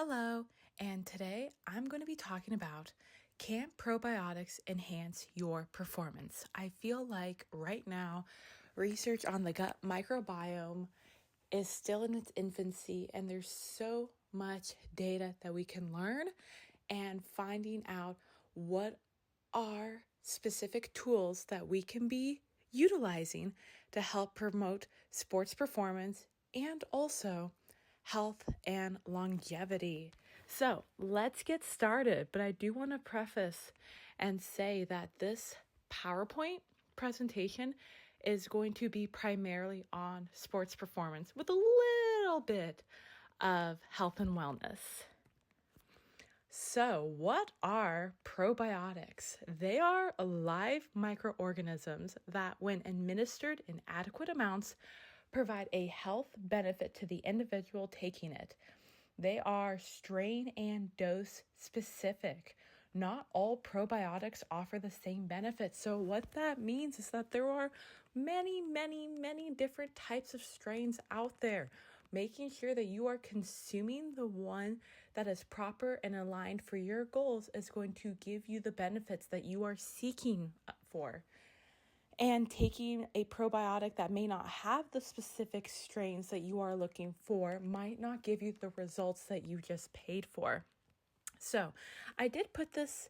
Hello, and today I'm going to be talking about, can probiotics enhance your performance? I feel like right now research on the gut microbiome is still in its infancy, and there's so much data that we can learn, and finding out what are specific tools that we can be utilizing to help promote sports performance and also health and longevity. So let's get started. But I do want to preface and say that this PowerPoint presentation is going to be primarily on sports performance with a little bit of health and wellness. So, what are probiotics? They are live microorganisms that, when administered in adequate amounts, provide a health benefit to the individual taking it. They are strain and dose specific. Not all probiotics offer the same benefits. So what that means is that there are many different types of strains out there. Making sure that you are consuming the one that is proper and aligned for your goals is going to give you the benefits that you are seeking for. And taking a probiotic that may not have the specific strains that you are looking for might not give you the results that you just paid for. So I did put this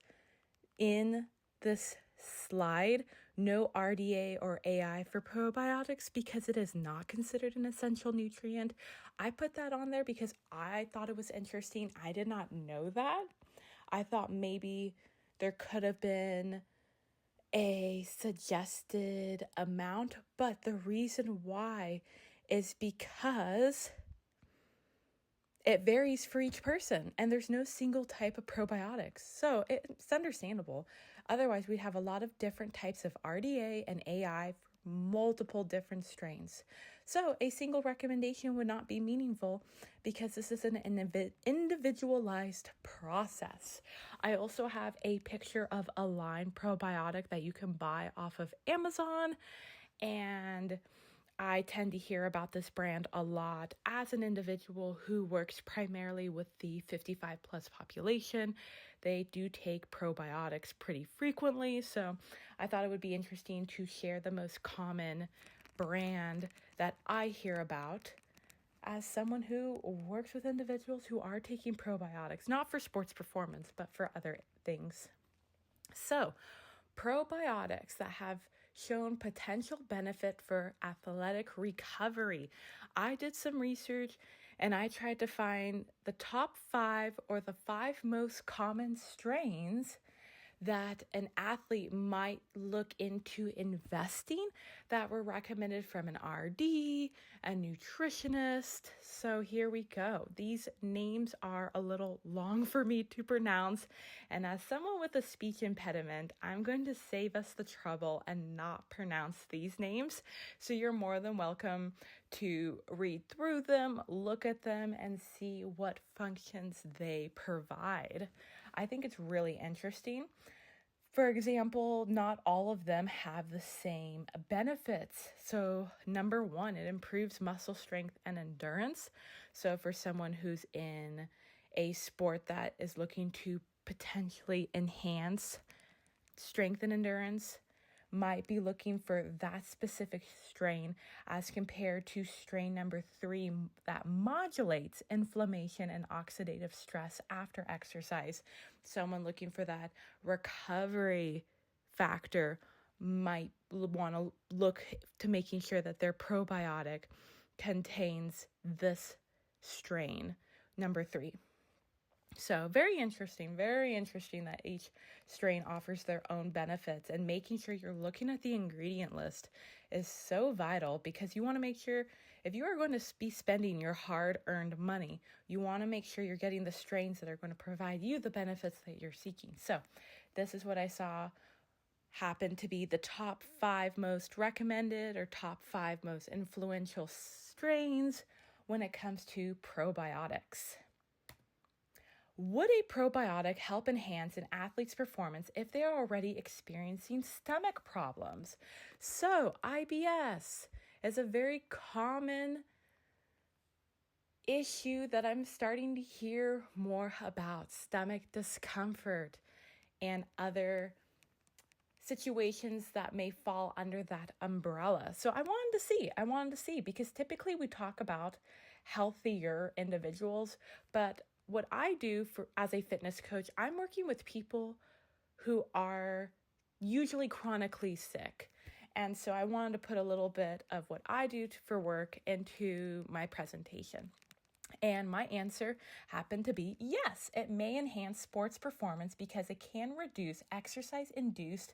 in this slide, no RDA or AI for probiotics, because it is not considered an essential nutrient. I put that on there because I thought it was interesting. I did not know that. I thought maybe there could have been a suggested amount, but the reason why is because it varies for each person and there's no single type of probiotics. So it's understandable. Otherwise, we'd have a lot of different types of RDA and AI for multiple different strains. So a single recommendation would not be meaningful because this is an individualized process. I also have a picture of a Line probiotic that you can buy off of Amazon, and I tend to hear about this brand a lot as an individual who works primarily with the 55 plus population. They do take probiotics pretty frequently, so I thought it would be interesting to share the most common brand that I hear about as someone who works with individuals who are taking probiotics, not for sports performance, but for other things. So, probiotics that have shown potential benefit for athletic recovery. I did some research and I tried to find the top 5 or the 5 most common strains that an athlete might look into investing that were recommended from an RD, a nutritionist. So here we go. These names are a little long for me to pronounce. And as someone with a speech impediment, I'm going to save us the trouble and not pronounce these names. So you're more than welcome to read through them, look at them, and see what functions they provide. I think it's really interesting. For example, not all of them have the same benefits. So number 1, it improves muscle strength and endurance. So for someone who's in a sport that is looking to potentially enhance strength and endurance, might be looking for that specific strain as compared to strain number 3 that modulates inflammation and oxidative stress after exercise. Someone looking for that recovery factor might want to look to making sure that their probiotic contains this strain, number 3. So very interesting that each strain offers their own benefits, and making sure you're looking at the ingredient list is so vital, because you want to make sure if you are going to be spending your hard-earned money, you want to make sure you're getting the strains that are going to provide you the benefits that you're seeking. So this is what I saw happen to be the top 5 most recommended or top 5 most influential strains when it comes to probiotics. Would a probiotic help enhance an athlete's performance if they are already experiencing stomach problems? So, IBS is a very common issue that I'm starting to hear more about, stomach discomfort and other situations that may fall under that umbrella. So I wanted to see because typically we talk about healthier individuals, but what I do as a fitness coach, I'm working with people who are usually chronically sick. And so I wanted to put a little bit of what I do for work into my presentation. And my answer happened to be yes, it may enhance sports performance because it can reduce exercise-induced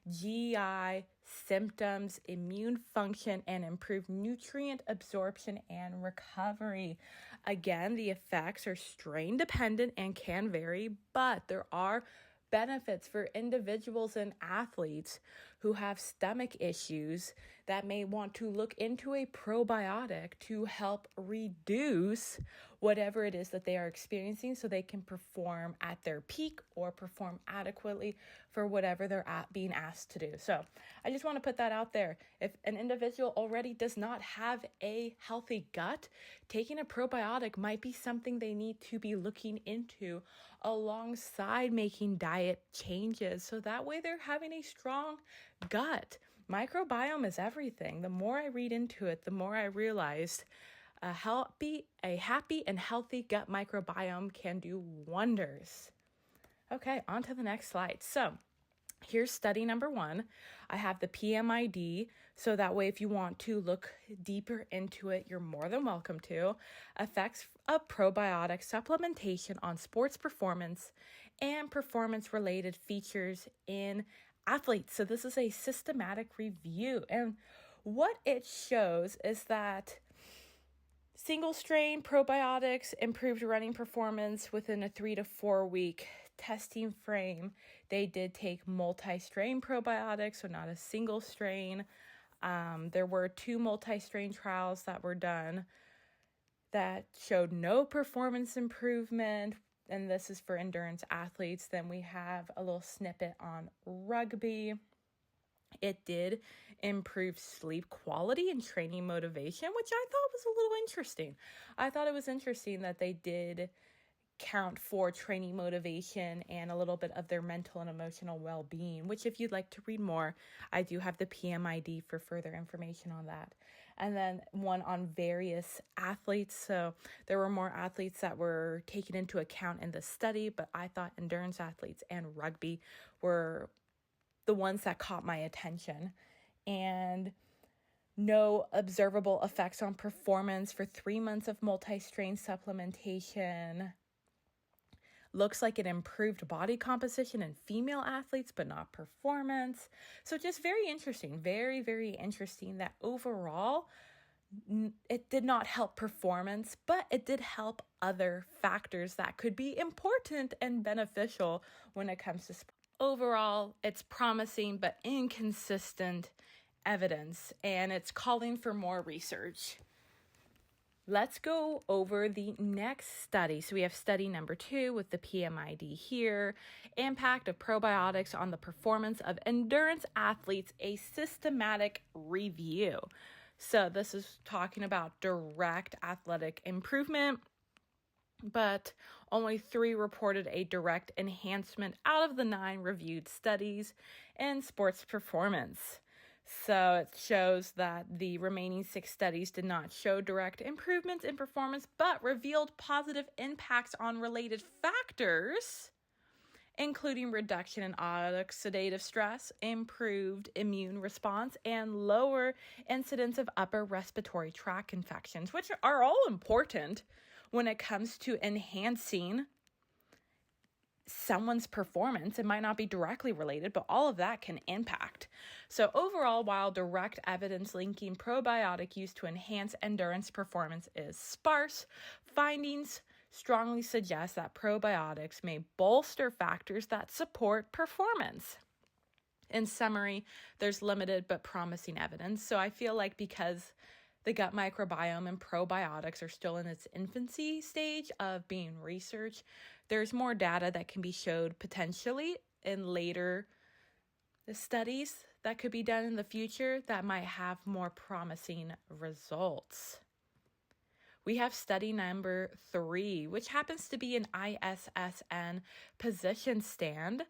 GI symptoms, immune function, and improve nutrient absorption and recovery. Again, the effects are strain dependent and can vary, but there are benefits for individuals and athletes who have stomach issues that may want to look into a probiotic to help reduce whatever it is that they are experiencing so they can perform at their peak or perform adequately for whatever they're being asked to do. So I just want to put that out there. If an individual already does not have a healthy gut, taking a probiotic might be something they need to be looking into alongside making diet changes. So that way they're having a strong gut. Microbiome is everything. The more I read into it, the more I realized a happy and healthy gut microbiome can do wonders. Okay, on to the next slide. So here's study number 1. I have the PMID, so that way if you want to look deeper into it, you're more than welcome to. Effects of probiotic supplementation on sports performance and performance-related features in athletes. So this is a systematic review. And what it shows is that single-strain probiotics improved running performance within a 3 to 4 week testing frame. They did take multi-strain probiotics, so not a single strain. There were 2 multi-strain trials that were done that showed no performance improvement, and this is for endurance athletes. Then we have a little snippet on rugby. It did improve sleep quality and training motivation, which I thought was a little interesting. I thought it was interesting that they did count for training motivation and a little bit of their mental and emotional well-being, which if you'd like to read more, I do have the PMID for further information on that. And then one on various athletes. So there were more athletes that were taken into account in the study, but I thought endurance athletes and rugby were the ones that caught my attention. And no observable effects on performance for 3 months of multi-strain supplementation. Looks like it improved body composition in female athletes, but not performance. So just very interesting, very, very interesting that overall it did not help performance, but it did help other factors that could be important and beneficial when it comes to sport. Overall, it's promising but inconsistent evidence, and it's calling for more research. Let's go over the next study. So we have study number 2 with the PMID here. Impact of probiotics on the performance of endurance athletes, a systematic review. So this is talking about direct athletic improvement, but only 3 reported a direct enhancement out of the 9 reviewed studies in sports performance. So it shows that the remaining 6 studies did not show direct improvements in performance, but revealed positive impacts on related factors, including reduction in oxidative stress, improved immune response, and lower incidence of upper respiratory tract infections, which are all important when it comes to enhancing someone's performance. It might not be directly related, but all of that can impact. So overall, while direct evidence linking probiotic use to enhance endurance performance is sparse, findings strongly suggest that probiotics may bolster factors that support performance. In summary, there's limited but promising evidence. So I feel like because the gut microbiome and probiotics are still in its infancy stage of being researched, there's more data that can be showed potentially in later studies that could be done in the future that might have more promising results. we have study number 3, which happens to be an ISSN position stand,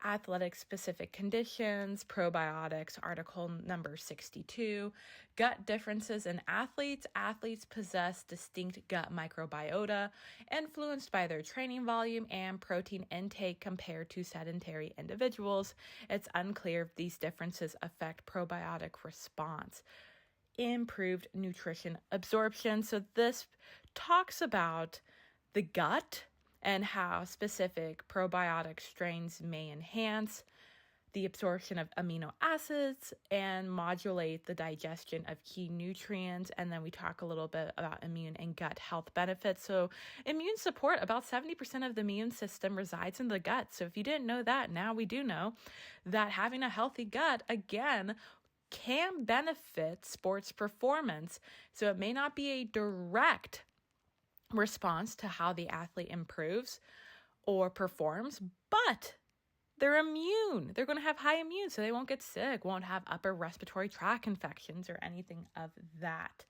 athletic specific conditions, probiotics, article number 62, gut differences in athletes. Athletes possess distinct gut microbiota influenced by their training volume and protein intake compared to sedentary individuals. It's unclear if these differences affect probiotic response. Improved nutrition absorption. So this talks about the gut and how specific probiotic strains may enhance the absorption of amino acids and modulate the digestion of key nutrients. And then we talk a little bit about immune and gut health benefits. So immune support, about 70% of the immune system resides in the gut. So if you didn't know that, now we do know that having a healthy gut, again, can benefit sports performance. So it may not be a direct response to how the athlete improves or performs, but they're immune. They're going to have high immune, so they won't get sick, won't have upper respiratory tract infections or anything of that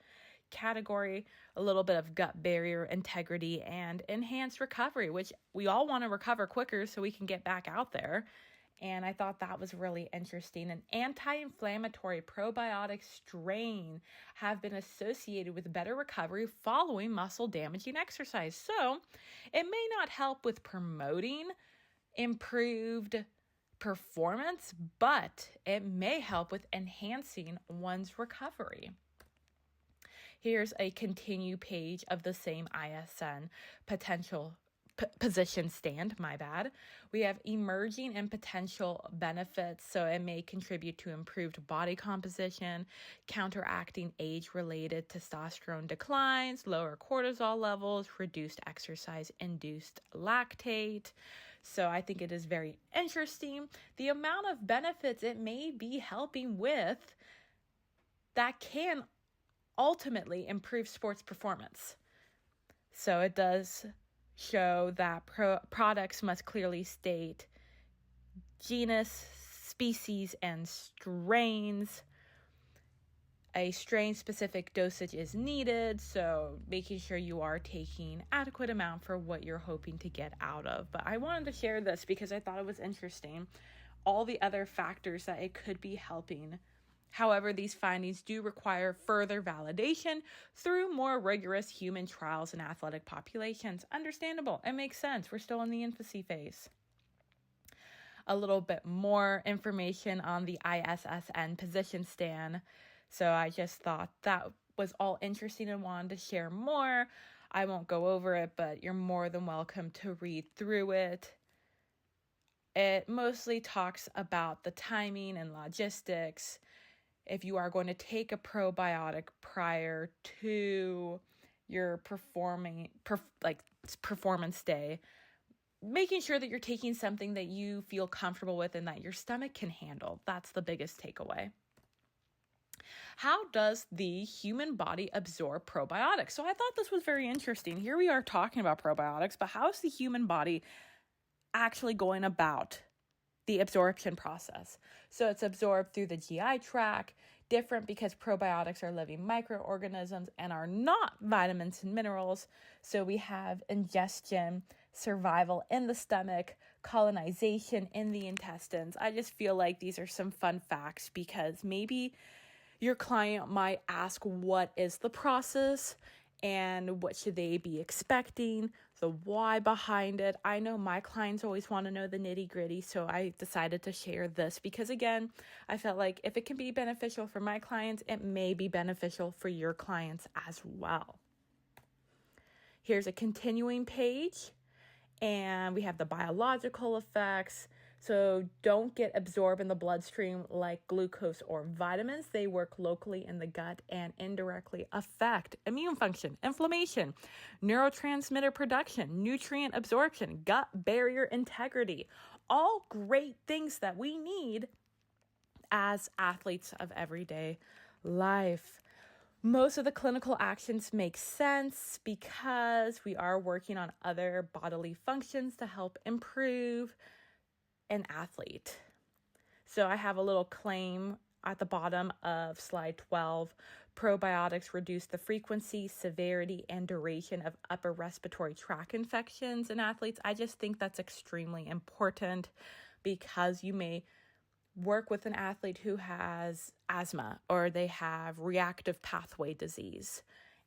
category. A little bit of gut barrier integrity and enhanced recovery, which we all want to recover quicker so we can get back out there. And I thought that was really interesting. An anti-inflammatory probiotic strain have been associated with better recovery following muscle-damaging exercise. So it may not help with promoting improved performance, but it may help with enhancing one's recovery. Here's a continue page of the same ISN position stand, we have emerging and potential benefits. So it may contribute to improved body composition, counteracting age-related testosterone declines, lower cortisol levels, reduced exercise-induced lactate. So I think it is very interesting. The amount of benefits it may be helping with that can ultimately improve sports performance. So it does show that products must clearly state genus, species, and strains. A strain-specific dosage is needed, so making sure you are taking adequate amount for what you're hoping to get out of. But I wanted to share this because I thought it was interesting, all the other factors that it could be helping. However, these findings do require further validation through more rigorous human trials in athletic populations. Understandable. It makes sense. We're still in the infancy phase. A little bit more information on the ISSN position stand. So I just thought that was all interesting and wanted to share more. I won't go over it, but you're more than welcome to read through it. It mostly talks about the timing and logistics. If you are going to take a probiotic prior to your performance day, making sure that you're taking something that you feel comfortable with and that your stomach can handle. That's the biggest takeaway. How does the human body absorb probiotics? So I thought this was very interesting. Here we are talking about probiotics, but how is the human body actually going about the absorption process? So it's absorbed through the GI tract, different because probiotics are living microorganisms and are not vitamins and minerals. So we have ingestion, survival in the stomach, colonization in the intestines. I just feel like these are some fun facts because maybe your client might ask, what is the process and what should they be expecting, the why behind it. I know my clients always want to know the nitty gritty, so I decided to share this because, again, I felt like if it can be beneficial for my clients, it may be beneficial for your clients as well. Here's a continuing page, and we have the biological effects. So don't get absorbed in the bloodstream like glucose or vitamins. They work locally in the gut and indirectly affect immune function, inflammation, neurotransmitter production, nutrient absorption, gut barrier integrity. All great things that we need as athletes of everyday life. Most of the clinical actions make sense because we are working on other bodily functions to help improve an athlete. So I have a little claim at the bottom of slide 12. Probiotics reduce the frequency, severity, and duration of upper respiratory tract infections in athletes. I just think that's extremely important because you may work with an athlete who has asthma or they have reactive pathway disease.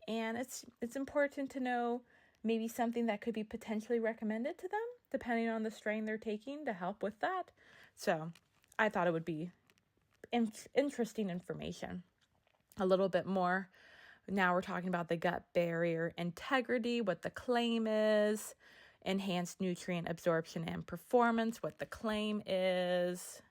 And it's important to know maybe something that could be potentially recommended to them, depending on the strain they're taking to help with that. So I thought it would be interesting information. A little bit more. Now we're talking about the gut barrier integrity, what the claim is, enhanced nutrient absorption and performance, what the claim is,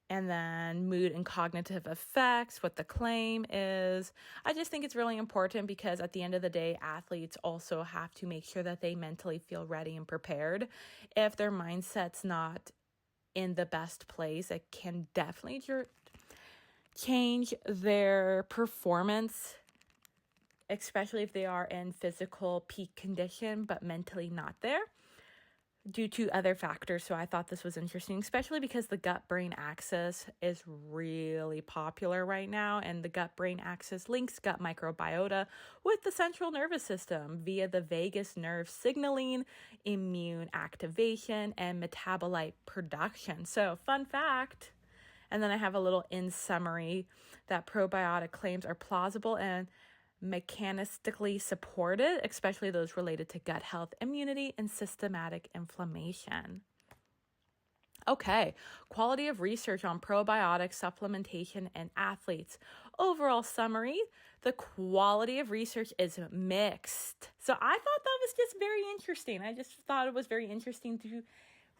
and then mood and cognitive effects, what the claim is. I just think it's really important because at the end of the day, athletes also have to make sure that they mentally feel ready and prepared. If their mindset's not in the best place, it can definitely change their performance, especially if they are in physical peak condition, but mentally not there due to other factors. So I thought this was interesting, especially because the gut-brain axis is really popular right now. And the gut-brain axis links gut microbiota with the central nervous system via the vagus nerve signaling, immune activation, and metabolite production. So fun fact. And then I have a little in summary that probiotic claims are plausible and mechanistically supported, especially those related to gut health, immunity, and systematic inflammation. Okay, quality of research on probiotic supplementation in athletes. Overall summary, the quality of research is mixed. So I thought that was just very interesting. I just thought it was very interesting to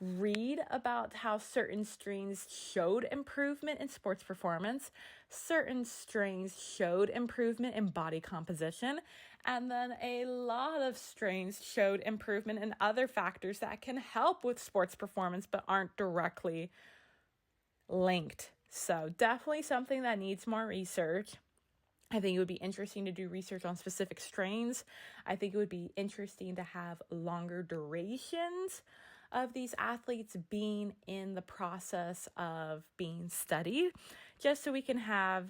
read about how certain strains showed improvement in sports performance, certain strains showed improvement in body composition, and then a lot of strains showed improvement in other factors that can help with sports performance but aren't directly linked. So definitely something that needs more research. I think it would be interesting to do research on specific strains. I think it would be interesting to have longer durations of these athletes being in the process of being studied, just so we can have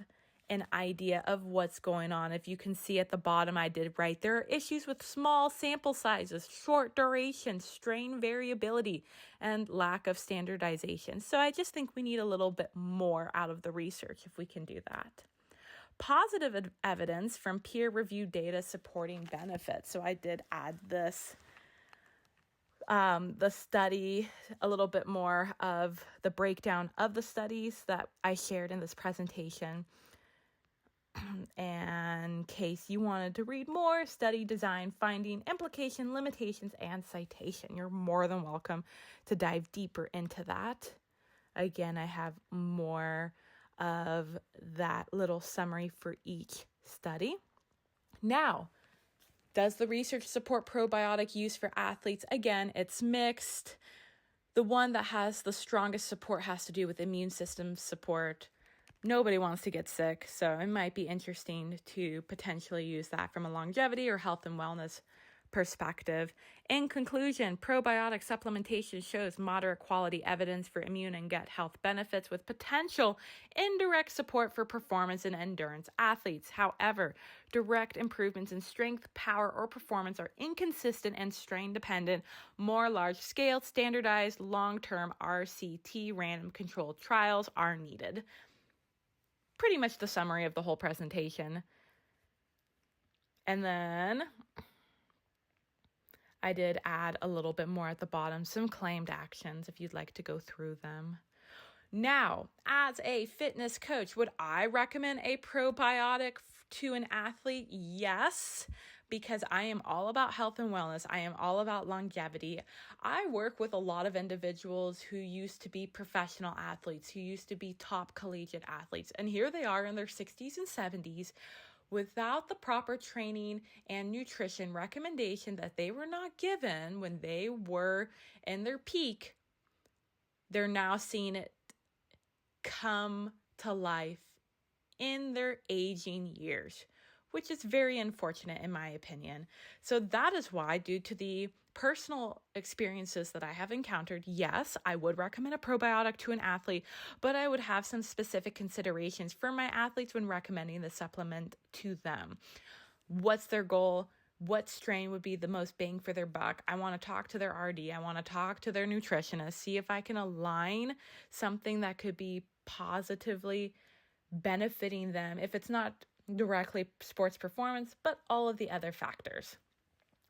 an idea of what's going on. If you can see at the bottom, I did write, there are issues with small sample sizes, short duration, strain variability, and lack of standardization. So I just think we need a little bit more out of the research if we can do that. Positive evidence from peer-reviewed data supporting benefits. So I did add this, the study, a little bit more of the breakdown of the studies that I shared in this presentation. And in case you wanted to read more, study design, finding, implication, limitations, and citation, you're more than welcome to dive deeper into that. Again, I have more of that little summary for each study. Now, does the research support probiotic use for athletes? Again, it's mixed. The one that has the strongest support has to do with immune system support. Nobody wants to get sick, so it might be interesting to potentially use that from a longevity or health and wellness perspective. In conclusion, probiotic supplementation shows moderate quality evidence for immune and gut health benefits with potential indirect support for performance and endurance athletes. However, direct improvements in strength, power, or performance are inconsistent and strain dependent. More large-scale, standardized, long-term RCT random controlled trials are needed. Pretty much the summary of the whole presentation. And then I did add a little bit more at the bottom, some claimed actions if you'd like to go through them. Now, as a fitness coach, would I recommend a probiotic to an athlete? Yes, because I am all about health and wellness. I am all about longevity. I work with a lot of individuals who used to be professional athletes, who used to be top collegiate athletes, and here they are in their 60s and 70s without the proper training and nutrition recommendation that they were not given when they were in their peak. They're now seeing it come to life in their aging years which is very unfortunate in my opinion. So that is why, due to the personal experiences that I have encountered, yes, I would recommend a probiotic to an athlete, but I would have some specific considerations for my athletes when recommending the supplement to them. What's their goal? What strain would be the most bang for their buck? I want to talk to their RD. I want to talk to their nutritionist, see if I can align something that could be positively benefiting them, if it's not directly sports performance, but all of the other factors.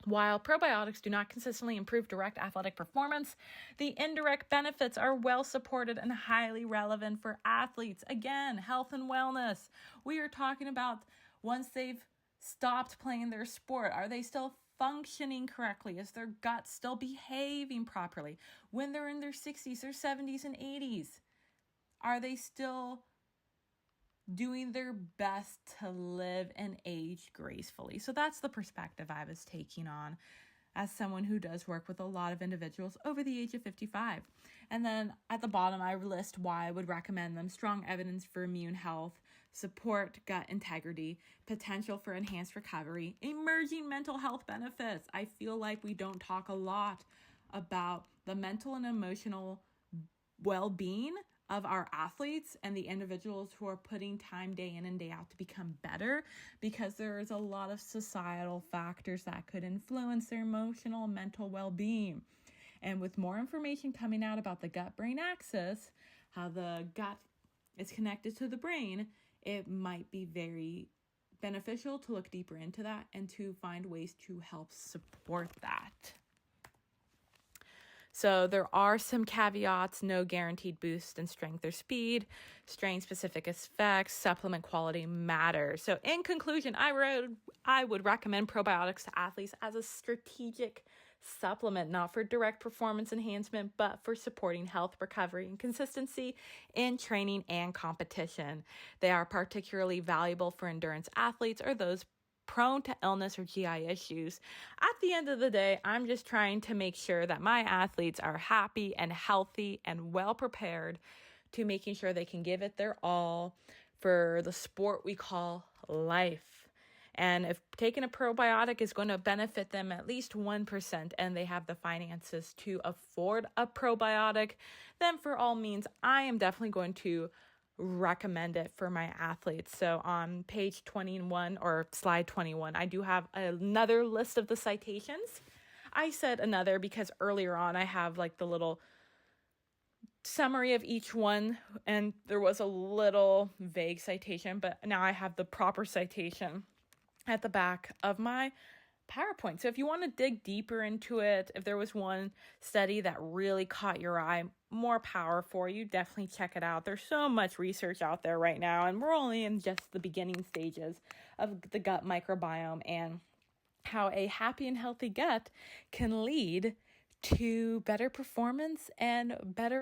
While probiotics do not consistently improve direct athletic performance, the indirect benefits are well supported and highly relevant for athletes. Again, health and wellness. We are talking about once they've stopped playing their sport, are they still functioning correctly? Is their gut still behaving properly? When they're in their 60s, their 70s, and 80s, are they still doing their best to live and age gracefully? So that's the perspective I was taking on as someone who does work with a lot of individuals over the age of 55. And then at the bottom, I list why I would recommend them: strong evidence for immune health, support gut integrity, potential for enhanced recovery, emerging mental health benefits. I feel like we don't talk a lot about the mental and emotional well-being of our athletes and the individuals who are putting time day in and day out to become better, because there is a lot of societal factors that could influence their emotional and mental well-being. And with more information coming out about the gut-brain axis, how the gut is connected to the brain, it might be very beneficial to look deeper into that and to find ways to help support that. So there are some caveats: no guaranteed boost in strength or speed, strain-specific effects, supplement quality matters. So in conclusion, I would recommend probiotics to athletes as a strategic supplement, not for direct performance enhancement, but for supporting health, recovery, and consistency in training and competition. They are particularly valuable for endurance athletes or those prone to illness or GI issues. At the end of the day, I'm just trying to make sure that my athletes are happy and healthy and well prepared to making sure they can give it their all for the sport we call life. And if taking a probiotic is going to benefit them at least 1% and they have the finances to afford a probiotic, then for all means, I am definitely going to recommend it for my athletes. So on page 21 or slide 21, I do have another list of the citations. I said another because earlier on I have like the little summary of each one, and there was a little vague citation, but now I have the proper citation at the back of my PowerPoint. So if you want to dig deeper into it, if there was one study that really caught your eye, more power for you, definitely check it out. There's so much research out there right now, and we're only in just the beginning stages of the gut microbiome and how a happy and healthy gut can lead to better performance and better